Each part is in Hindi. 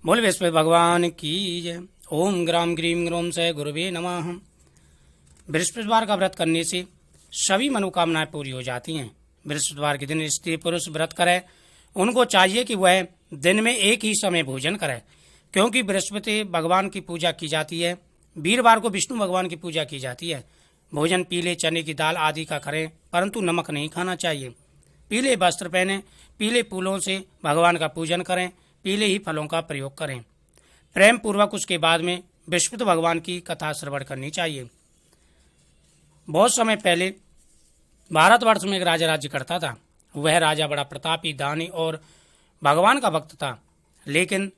बोल बृहस्पति भगवान की जय। ओम ग्राम ग्रीम ग्रोम से गुरुवे नमः। बृहस्पतिवार का व्रत करने से सभी मनोकामनाएं पूरी हो जाती हैं। बृहस्पतिवार के दिन स्त्री पुरुष व्रत करें, उनको चाहिए कि वह दिन में एक ही समय भोजन करें, क्योंकि बृहस्पति भगवान की पूजा की जाती है। वीरवार को विष्णु भगवान की पूजा की जाती है। भोजन पीले चने की दाल आदि का करें, परंतु नमक नहीं खाना चाहिए। पीले वस्त्र पहने, पीले फूलों से भगवान का पूजन करें, पीले ही फलों का प्रयोग करें। प्रेम पूर्वक उसके बाद में बृहस्पति भगवान की कथा श्रवण करनी चाहिए। बहुत समय पहले भारतवर्ष में एक राजा राज्य करता था। वह राजा बड़ा प्रतापी, दानी और भगवान का भक्त था, लेकिन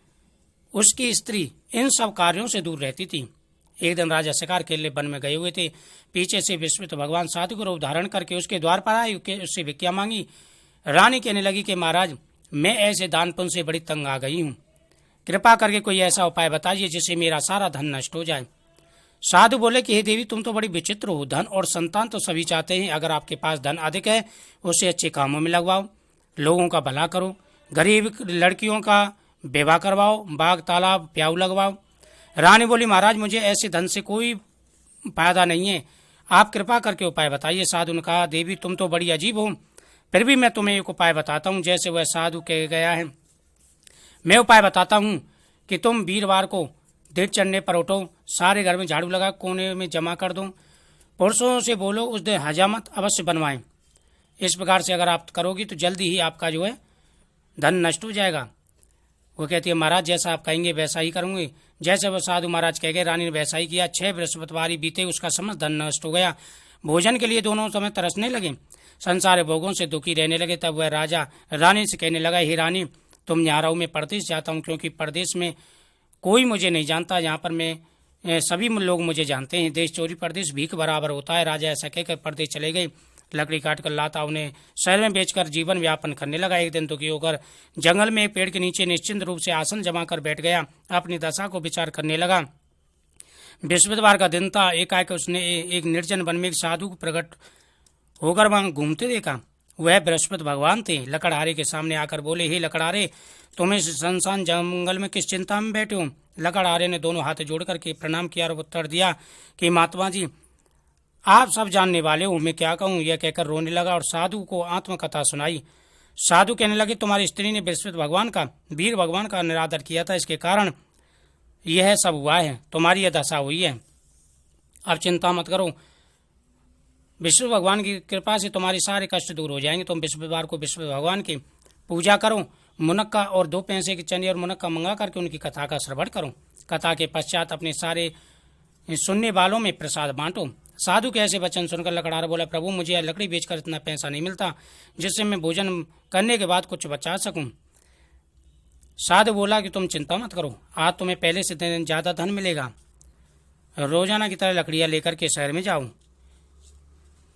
उसकी स्त्री इन सब कार्यों से दूर रहती थी। एक दिन राजा शिकार के लिए वन में गए हुए थे। पीछे से बृहस्पति भगवान साधु को रूप धारण करके उसके द्वार पर आए, उससे भिक्षा मांगी। रानी कहने लगी कि महाराज, मैं ऐसे दान पुण्य से बड़ी तंग आ गई हूँ, कृपा करके कोई ऐसा उपाय बताइए जिससे मेरा सारा धन नष्ट हो जाए। साधु बोले कि हे देवी, तुम तो बड़ी विचित्र हो। धन और संतान तो सभी चाहते हैं। अगर आपके पास धन अधिक है, उसे अच्छे कामों में लगवाओ, लोगों का भला करो, गरीब लड़कियों का विवाह करवाओ, बाग तालाब प्याऊ लगवाओ। रानी बोली, महाराज, मुझे ऐसे धन से कोई फायदा नहीं है, आप कृपा करके उपाय बताइए। साधु ने कहा, देवी, तुम तो बड़ी अजीब हो, फिर भी मैं तुम्हें एक उपाय बताता हूँ। जैसे वह साधु कह गया है, मैं उपाय बताता हूँ कि तुम वीरवार को दिन चढ़ने पर उठो, सारे घर में झाड़ू लगा कोने में जमा कर दो, पुरुषों से बोलो उस दिन हजामत अवश्य बनवाएं। इस प्रकार से अगर आप करोगी तो जल्दी ही आपका जो है धन नष्ट हो जाएगा। वो कहती है, महाराज, जैसा आप कहेंगे वैसा ही करूंगी। जैसे वह साधु महाराज कह गए, रानी ने वैसा ही किया। 6 बृहस्पतिवार बीते, उसका समस्त धन नष्ट हो गया। भोजन के लिए दोनों समय तरसने लगे, संसार भोगों से दुखी रहने लगे। तब वह राजा रानी से कहने लगा, हे रानी, तुम यहाँ रहो, मैं परदेश जाता हूँ, क्योंकि परदेश में कोई मुझे नहीं जानता, यहाँ पर मैं सभी लोग मुझे जानते हैं। देश चोरी परदेश भीख बराबर होता है। राजा ऐसा कहकर परदेश चले गए। लकड़ी काट कर लाता उन्हें शहर में बेचकर जीवन व्यापन करने लगा। एक दिन दुखी होकर जंगल में एक पेड़ के नीचे निश्चिंत रूप से आसन जमा कर बैठ गया। अपनी दशा को विचार करने लगा। बृहस्पतिवार का दिन था। एकाएक उसने एक निर्जन वन में एक साधु को प्रकट होकर वहां घूमते देखा। वह बृहस्पति भगवान थे। लकड़हारे के सामने आकर बोले, हे लकड़हारे, तुम इस सुनसान जंगल में किस चिंता में बैठे हो? लकड़हारे ने दोनों हाथ जोड़ करके प्रणाम किया और उत्तर दिया कि महात्मा जी, आप सब जानने वाले हो, मैं क्या कहूँ। यह कहकर रोने लगा और साधु को आत्मकथा सुनाई। साधु कहने लगे, तुम्हारी स्त्री ने बृहस्पति भगवान का, वीर भगवान का निरादर किया था, इसके कारण यह सब हुआ है, तुम्हारी यह दशा हुई है। अब चिंता मत करो, विष्णु भगवान की कृपा से तुम्हारे सारे कष्ट दूर हो जाएंगे। तुम बृहस्पतिवार को विष्णु भगवान की पूजा करो, मुनक्का और 2 पैसे के चने और मुनक्का मंगा करके उनकी कथा का श्रवण करो। कथा के पश्चात अपने सारे सुनने वालों में प्रसाद बांटो। साधु के ऐसे वचन सुनकर लकड़हारा बोला, प्रभु, मुझे यह लकड़ी बेचकर इतना पैसा नहीं मिलता जिससे मैं भोजन करने के बाद कुछ बचा सकूं। साधु बोला कि तुम चिंता मत करो, आज तुम्हें पहले से ज़्यादा धन मिलेगा। रोजाना की तरह लकड़ियाँ लेकर के शहर में जाओ,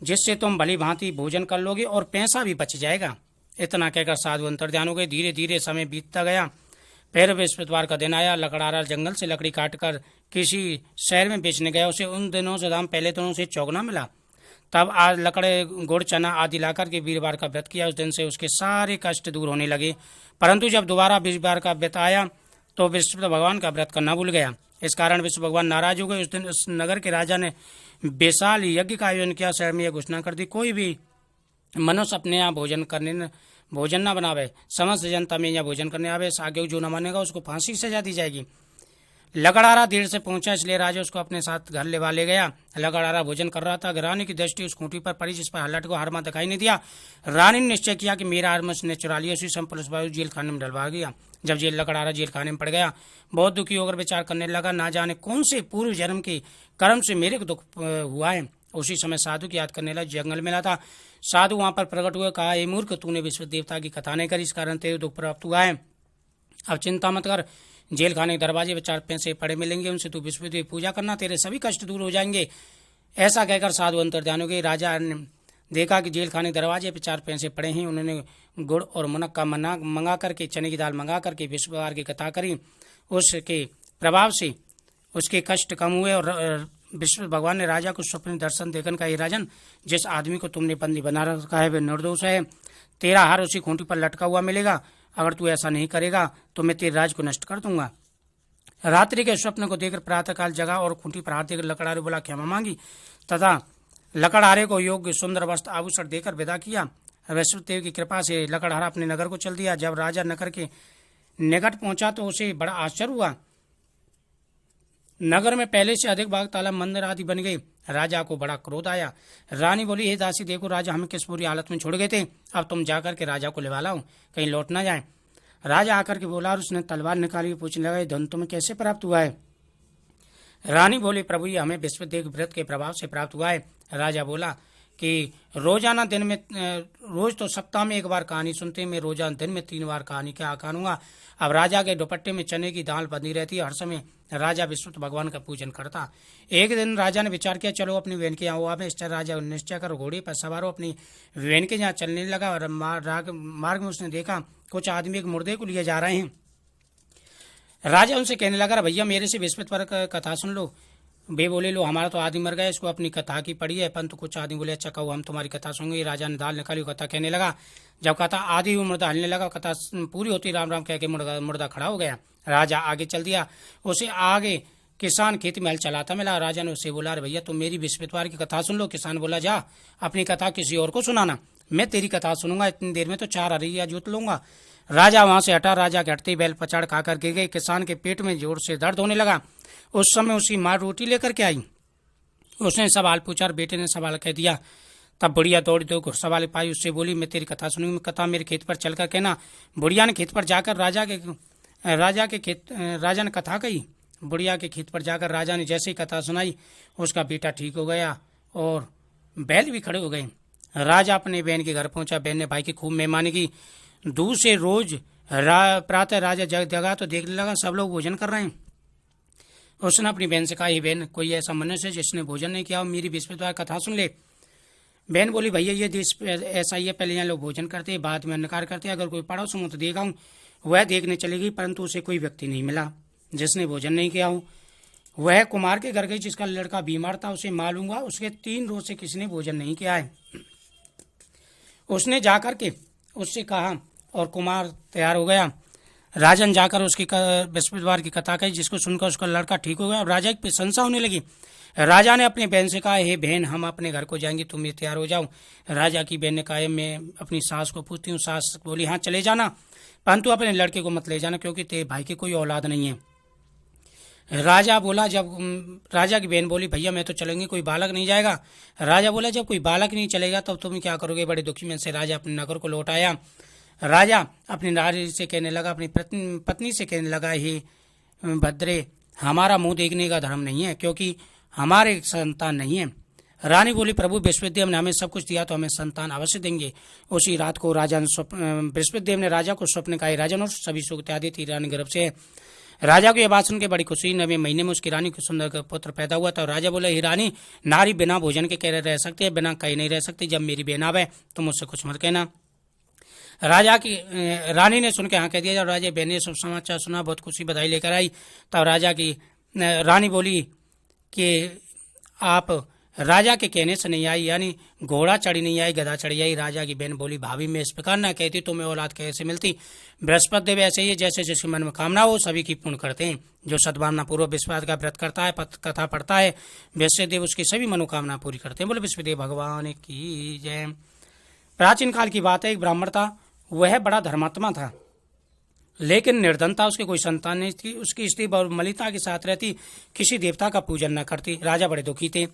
जिससे तुम भली भांति भोजन कर लोगे और पैसा भी बच जाएगा। इतना कहकर साधु अंतर्ध्यान हो गए। धीरे धीरे समय बीतता गया। फिर बृहस्पतिवार का दिन आया। लकड़हारा जंगल से लकड़ी काटकर किसी शहर में बेचने गया। उसे उन दिनों से दाम पहले दिनों से चौगुना मिला। तब आज लकड़े, गुड़, चना आदि लाकर के वीरवार का व्रत किया। उस दिन से उसके सारे कष्ट दूर होने लगे। परंतु जब दोबारा वीरवार का व्रत आया तो बृहस्पति भगवान का व्रत करना भूल गया। इस कारण विष्णु भगवान नाराज हो गए। उस दिन उस नगर के राजा ने विशाल यज्ञ का आयोजन किया। शहर में यह घोषणा कर दी, कोई भी मनुष्य अपने यहाँ भोजन न बनावे, समस्त जनता में यहाँ भोजन करने आवे, आगे जो न मानेगा उसको फांसी की सजा दी जाएगी। लकड़हारा देर से पहुंचा, इसलिए राजा उसको अपने साथ घर ले गया। लकड़हारा भोजन कर रहा था। रानी की दृष्टि उस खूंटी पर पड़ी जिस पर हल्लट को हारमा दिखाई नहीं दिया। रानी ने निश्चय किया कि मेरा हार उसने चुरा लिया। उसी समय पुलिस वाले जेल खाने में डलवा गया। जब लकड़हारा जेल खाने में पड़ गया, बहुत दुखी होकर विचार करने लगा, ना जाने कौन से पूर्व जन्म के कर्म से मेरे को दुख हुआ है। उसी समय साधु की याद करने लगा। जंगल मिला था। साधु वहां पर प्रकट हुए। कहा, हे मूर्ख, तूने विश्व देवता की कथा नहीं करी, इस कारण तेरे दुख प्राप्त हुआ है। अब चिंता मत कर, जेल खाने के दरवाजे पर 4 पैसे पड़े मिलेंगे, उनसे तू विश्व देव पूजा करना, तेरे सभी कष्ट दूर हो जाएंगे। ऐसा कहकर साधु अंतर्ध्यान हो गए। राजा ने देखा कि जेल खाने के दरवाजे पर 4 पैसे पड़े हैं। उन्होंने गुड़ और मुनक्का मंगा करके, चने की दाल मंगा करके बृहस्पतिवार की कथा करी। उसके प्रभाव से उसके कष्ट कम हुए और विष्णु भगवान ने राजा को स्वप्न दर्शन देकर कहा, हे राजन, जिस आदमी को तुमने बंदी बना रखा है वह निर्दोष है, तेरा हार उसी खूंटी पर लटका हुआ मिलेगा। अगर तू ऐसा नहीं करेगा तो मैं तेरे राज को नष्ट कर दूंगा। रात्रि के स्वप्न को देखकर प्रातःकाल जगा और खूंटी पर हाथ देकर लकड़हारे बोला क्षमा मांगी तथा लकड़हारे को योग्य सुंदर वस्त्र आभूषण देकर विदा किया। वैश्वदेव की कृपा से लकड़हारा अपने नगर को चल दिया। जब राजा नगर के निकट पहुंचा तो उसे बड़ा आश्चर्य हुआ। नगर में पहले से अधिक बाग तालाब मंदिर आदि बन गए। राजा को बड़ा क्रोध आया। रानी बोली, हे दासी, देखो राजा हमें किस बुरी हालत में छोड़ गए थे, अब तुम जाकर के राजा को लिवा लाओ, कहीं लौट ना जाए। राजा आकर के बोला और उसने तलवार निकाली, पूछने लगा, धन तुम्हें कैसे प्राप्त हुआ है? रानी बोली, प्रभु ये हमें विश्वदेव व्रत के प्रभाव से प्राप्त हुआ है। राजा बोला कि रोजाना दिन में, रोज तो सप्ताह में एक बार कहानी सुनते, मैं रोजाना दिन में 3 बार कहानी क्या कहूँगा। अब राजा के दुपट्टे में चने की दाल बंधी रहती है। हर समय राजा विश्वत भगवान का पूजन करता। एक दिन राजा ने विचार किया, चलो अपनी बहन के यहाँ हुआ में। इस तरह राजा निश्चय कर घोड़े पर सवार हो अपनी बहन के यहाँ चलने लगा और मार्ग में उसने देखा कुछ आदमी एक मुर्दे को लिए जा रहे हैं। राजा उनसे कहने लगा, भैया मेरे से बृहस्पतिवार कथा सुन लो। वे बोले, लो हमारा तो आदमी मर गया, इसको अपनी कथा की पड़ी है। परंतु कुछ आदमी बोले, अच्छा कहो हम तुम्हारी कथा सुनेंगे। राजा ने दाल निकाली, कथा कहने लगा। जब कथा आधी हुई मुर्दा हलने लगा, कथा पूरी होती राम राम कह के मुर्दा खड़ा हो गया। राजा आगे चल दिया। उसे आगे किसान खेत में हल चलाता मिला। राजा ने उसे बोला, अरे भैया तुम मेरी बृहस्पतिवार की कथा सुन लो। किसान बोला, जा अपनी कथा किसी और को सुनाना, मैं तेरी कथा सुनूंगा, इतनी देर में तो 4 हरिया जोत लूंगा। राजा वहां से हटा। राजा के हटते बैल पछाड़ खाकर गिर गए। किसान के पेट में जोर से दर्द होने लगा। उस समय उसकी माँ रोटी लेकर के आई। उसने सवाल पूछा और बेटे ने सवाल कह दिया। तब बुढ़िया दौड़ी दो घुड़सवारी पाई, उससे बोली, मैं तेरी कथा सुनूंगी, कथा मेरे खेत पर चलकर कहना। बुढ़िया ने खेत पर जाकर राजा ने कथा कही। बुढ़िया के खेत पर जाकर राजा ने जैसे ही कथा सुनाई, उसका बेटा ठीक हो गया और बैल भी खड़े हो गए। राजा अपने बहन के घर पहुंचा। बहन ने भाई की खूब मेहमानी की। दूसरे रोज प्रातः राजा जगा तो देखने लगा सब लोग भोजन कर रहे हैं। उसने अपनी बहन से कहा, हे बहन, कोई ऐसा मनुष्य है जिसने भोजन नहीं किया, मेरी बृहस्पतिवार कथा सुन ले। बहन बोली, भैया ये देश ऐसा ही है, पहले यहाँ लोग भोजन करते हैं, बाद में अन्नकार करते हैं। अगर कोई पड़ोस हो तो देखा हूँ। वह देखने चली गई, परंतु उसे कोई व्यक्ति नहीं मिला जिसने भोजन नहीं किया हो। वह कुमार के घर गई जिसका लड़का बीमार था। उसे मालूम हुआ उसके 3 रोज से किसी ने भोजन नहीं किया है। उसने जाकर के उससे कहा और कुमार तैयार हो गया। राजन जाकर उसकी बृहस्पतिवार की कथा कही, जिसको सुनकर उसका लड़का ठीक हो गया और राजा की प्रशंसा होने लगी। राजा ने अपनी बहन से कहा, हे बहन, हम अपने घर को जाएंगे, तुम ये तैयार हो जाओ। राजा की बहन ने कहा, मैं अपनी सास को पूछती हूँ। सास बोली, हाँ चले जाना, परंतु अपने लड़के को मत ले जाना क्योंकि तेरे भाई की कोई औलाद नहीं है। राजा बोला, जब राजा की बहन बोली, भैया मैं तो चलेंगी, कोई बालक नहीं जाएगा। राजा बोला, जब कोई बालक नहीं चलेगा तब तुम क्या करोगे? बड़े दुखी मन से राजा अपने नगर को लौट आया। राजा अपनी नारी से कहने लगा, अपनी पत्नी से कहने लगा, हे भद्रे, हमारा मुंह देखने का धर्म नहीं है क्योंकि हमारे संतान नहीं है। रानी बोली, प्रभु बृहस्पतिदेव ने हमें सब कुछ दिया तो हमें संतान अवश्य देंगे। उसी रात को राजा ने बृहस्पतिदेव ने राजा को स्वप्न कहा, राजन और सभी सुख इत्यादि थी रानी गर्भ से। राजा को यह बात सुन के बड़ी खुशी। 9वें महीने में उसकी रानी को सुंदर पुत्र पैदा हुआ था। राजा बोले, हे रानी, नारी बिना भोजन के कह रह सकती है, बिना कहीं नहीं रह सकती। जब मेरी बहन आवे तो मुझसे कुछ मत कहना। राजा की रानी ने सुन के हाँ कह दिया। जब राजा बहन ने सब समाचार सुना, बहुत खुशी बधाई लेकर आई। तब राजा की रानी बोली कि आप राजा के कहने से नहीं आई, यानी घोड़ा चढ़ी नहीं आई, गधा चढ़ी आई। राजा की बहन बोली, भाभी मैं इस प्रकार ना कहती तो मैं औलाद कैसे मिलती? बृहस्पति देव ऐसे ही है, जैसे जिसके मन में कामना हो सभी की पूर्ण करते हैं। जो सद्भावना पूर्वक विश्वास का व्रत करता है, कथा पढ़ता है, बृहस्पति देव उसकी सभी मनोकामना पूरी करते हैं। बोले बृहस्पति देव भगवान की जय। प्राचीन काल की बात है, एक ब्राह्मण था। वह बड़ा धर्मात्मा था, लेकिन निर्धन था, उसकी कोई संतान नहीं थी। उसकी स्त्री मलिता के साथ रहती, किसी देवता का पूजन न करती। राजा बड़े दुखी थे।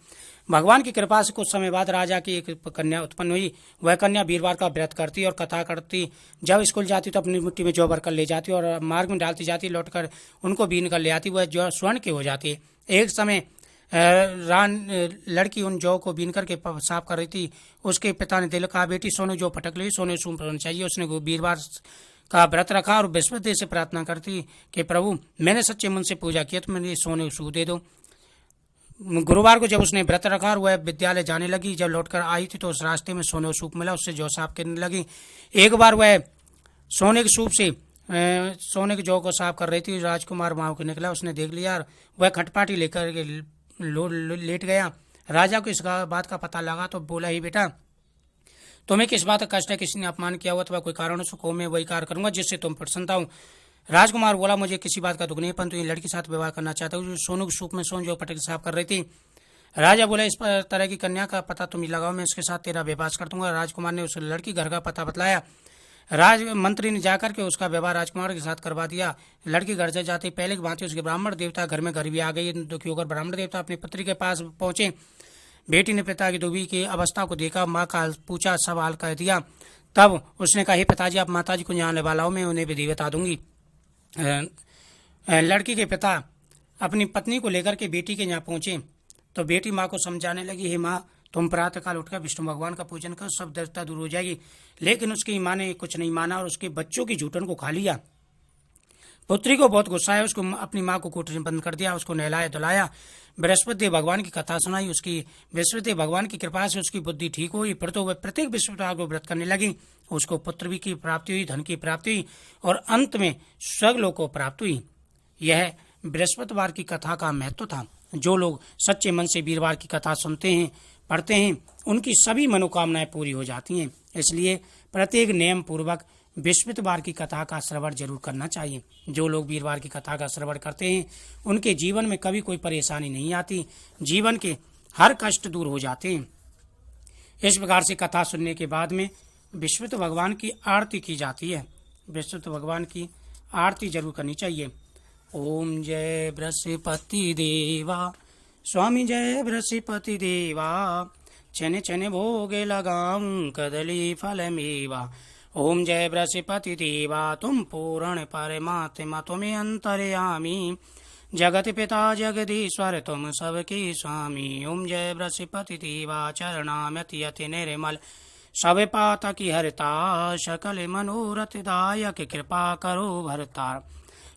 भगवान की कृपा से कुछ समय बाद राजा की एक कन्या उत्पन्न हुई। वह कन्या वीरवार का व्रत करती और कथा करती। जब स्कूल जाती तो अपनी मिट्टी में जौ भर कर ले जाती और मार्ग में डालती जाती, लौटकर उनको बीन कर ले आती। वह जौ स्वर्ण की हो जाती। एक समय लड़की उन जौ को बीन करके साफ कर रही थी। उसके पिता ने दिल कहा, बेटी सोने जो पटक ली, सोने सूप होना चाहिए। उसने वीरवार का व्रत रखा और बृहस्पति से प्रार्थना करती कि प्रभु मैंने सच्चे मन से पूजा किया तो मैंने सोने सूप दे दो। गुरुवार को जब उसने व्रत रखा और वह विद्यालय जाने लगी, जब लौटकर आई थी तो उस रास्ते में सोने सूप मिला, उससे जौ साफ करने लगी। एक बार वह सोने के सूप से सोने के जौ को साफ कर रही थी। राजकुमार वहां को निकला, उसने देख लिया, वह खटपाटी लेकर लेट गया। राजा को इस बात का पता लगा तो बोला, ही बेटा तुम्हें किस बात का कष्ट है? किसी ने अपमान किया हुआ तो कोई कारण उसको मैं वही कार्य करूंगा जिससे तुम प्रसन्न हो। राजकुमार बोला, मुझे किसी बात का दुख नहीं, परंतु ये लड़की के साथ विवाह करना चाहता हूँ। सोनू के सूप में सोन जो पटक साफ कर रही थी। राजा बोला, इस तरह की कन्या का पता तुम ही लगाओ, मैं इसके साथ तेरा विवाह कर दूंगा। राजकुमार ने उस लड़की घर का पता बतलाया। राज मंत्री ने जाकर के उसका विवाह राजकुमार के साथ करवा दिया। लड़की घर से जाते पहले की भांति उसके ब्राह्मण देवता घर में घर भी आ गई। दुखी होकर ब्राह्मण देवता अपनी पुत्री के पास पहुंचे। बेटी ने पिता की दुबी की अवस्था को देखा, माँ का पूछा, सब हाल कह दिया। तब उसने कहा, हे पिताजी, आप माताजी को यहाँ ले लाओ, मैं उन्हें विधि बता दूंगी। लड़की के पिता अपनी पत्नी को लेकर के बेटी के यहाँ पहुंचे तो बेटी माँ को समझाने लगी, हे माँ, तुम प्रातःकाल उठकर विष्णु भगवान का पूजन कर, सब दरिद्रता दूर हो जाएगी। लेकिन उसकी माँ ने कुछ नहीं माना और उसके बच्चों की झूठन को खा लिया। पुत्री को बहुत गुस्सा है, उसको अपनी माँ को कोठरी में बंद कर दिया, उसको नहलाया धुलाया, बृहस्पति भगवान की कथा सुनाई। उसकी बृहस्पति भगवान की कृपा से उसकी बुद्धि ठीक हुई। फिर तो वह प्रत्येक बृहस्पतिवार को व्रत करने लगी। उसको पुत्र भी की प्राप्ति हुई, धन की प्राप्ति हुई और अंत में स्वर्गलोक को प्राप्त हुई। यह बृहस्पतिवार की कथा का महत्व था। जो लोग सच्चे मन से वीरवार की कथा सुनते हैं, पढ़ते हैं, उनकी सभी मनोकामनाएं पूरी हो जाती हैं। इसलिए प्रत्येक नियम पूर्वक बृहस्पतिवार की कथा का श्रवण जरूर करना चाहिए। जो लोग वीरवार की कथा का श्रवण करते हैं, उनके जीवन में कभी कोई परेशानी नहीं आती, जीवन के हर कष्ट दूर हो जाते हैं। इस प्रकार से कथा सुनने के बाद में बृहस्पति भगवान की आरती की जाती है। बृहस्पति भगवान की आरती जरूर करनी चाहिए। ओम जय बृहस्पति देवा, स्वामी जय बृहस्पति देवा, छने छने भोगे लगाऊं कदली फल मेवा। ओम जय बृहस्पति देवा, तुम पूर्ण परमात्मा, तुम्हें अंतर्यामी, जगत पिता जगदीश्वर, तुम सबके स्वामी। ओम जय बृहस्पति देवा, चरणामति अति निर्मल, सब पातक हरता, सकल मनोरथ दायक, कृपा करो भरतार।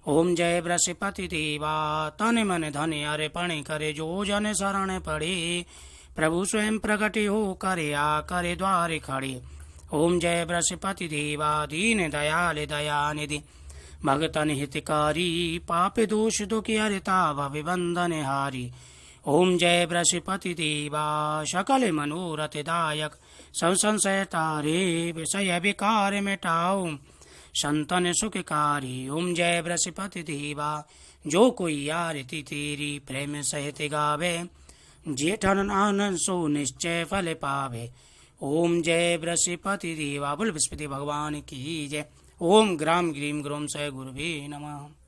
ओम जय बृहस्पति देवा, तन मन धन अर्पण करे, जो जन शरण पड़े, प्रभु स्वयं प्रकट हो करे, आ करे द्वारे खड़े। ओम जय बृहस्पति देवा, दीन दयाल दयानिधि, भगतन हितकारी, पाप दोष दुख हरता, भव बंधन हारी। ओम जय बृहस्पति देवा, सकल मनोरथ दायक, सब संशय तारे, विषय विकार मिटाओ, संतन सुखकारी। ओम जय बृहस्पति देवा, जो कोई आरती तेरी प्रेम सहित गावे, जेठन आनंद सो निश्चय फल पावे। ओम जय बृहस्पति देवा। बोल बृहस्पति भगवान की जय। ओम ग्राम ग्रीम ग्रोम सय गुरुवे नमः।